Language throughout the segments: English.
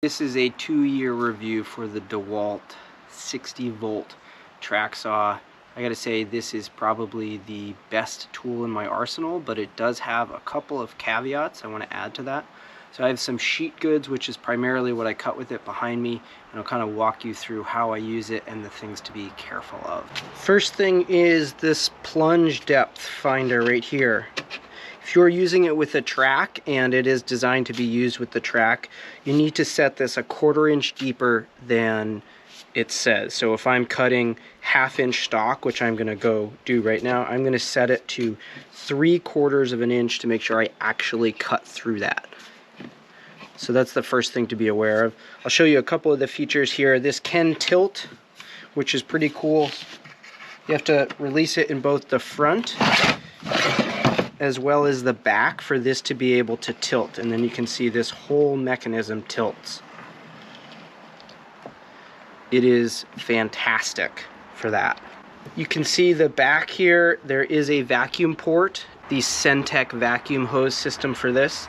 This is a 2-year review for the dewalt 60-volt track saw. I gotta say, this is probably the best tool in my arsenal, but it does have a couple of caveats I want to add to that. So I have some sheet goods, which is primarily what I cut with it behind me, and I'll kind of walk you through how I use it and the things to be careful of. First thing is this plunge depth finder right here. If you're using it with a track, and it is designed to be used with the track, you need to set this a 1/4 inch deeper than it says. So if I'm cutting 1/2 inch stock, which I'm gonna go do right now, I'm gonna set it to 3/4 of an inch to make sure I actually cut through that. So that's the first thing to be aware of. I'll show you a couple of the features here. This can tilt, which is pretty cool. You have to release it in both the front as well as the back for this to be able to tilt, and then you can see this whole mechanism tilts. It is fantastic for that. You can see the back here, there is a vacuum port, the Centec vacuum hose system for this.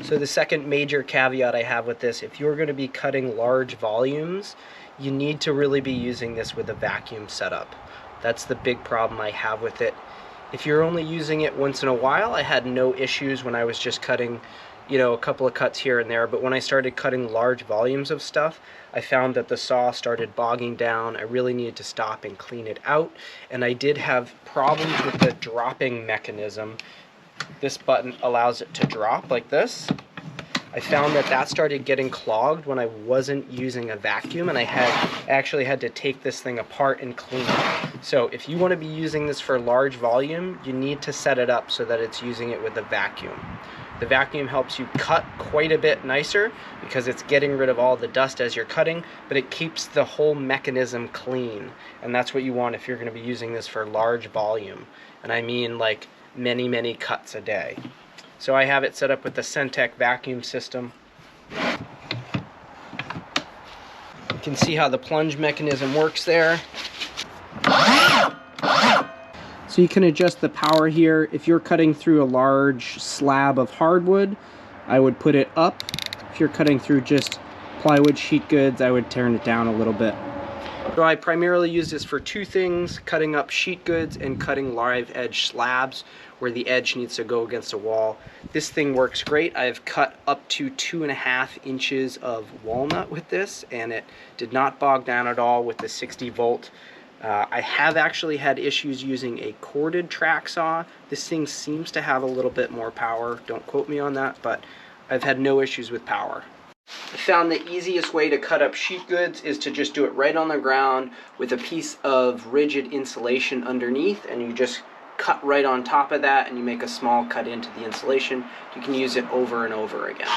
So the second major caveat I have with this, if you're going to be cutting large volumes, you need to really be using this with a vacuum setup. That's the big problem I have with it. If you're only using it once in a while, I had no issues when I was just cutting, you know, a couple of cuts here and there. But when I started cutting large volumes of stuff, I found that the saw started bogging down. I really needed to stop and clean it out. And I did have problems with the dropping mechanism. This button allows it to drop like this. I found that that started getting clogged when I wasn't using a vacuum, and I actually had to take this thing apart and clean it. So if you want to be using this for large volume, you need to set it up so that it's using it with a vacuum. The vacuum helps you cut quite a bit nicer because it's getting rid of all the dust as you're cutting, but it keeps the whole mechanism clean. And that's what you want if you're going to be using this for large volume. And I mean like many, many cuts a day. So I have it set up with the Centec vacuum system. You can see how the plunge mechanism works there. So you can adjust the power here. If you're cutting through a large slab of hardwood, I would put it up. If you're cutting through just plywood sheet goods, I would turn it down a little bit. So I primarily use this for two things: cutting up sheet goods and cutting live edge slabs where the edge needs to go against a wall. This thing works great. I've cut up to 2.5 inches of walnut with this, and it did not bog down at all with the 60-volt. I have actually had issues using a corded track saw. This thing seems to have a little bit more power. Don't quote me on that, but I've had no issues with power. I found the easiest way to cut up sheet goods is to just do it right on the ground with a piece of rigid insulation underneath, and you just cut right on top of that and you make a small cut into the insulation. You can use it over and over again.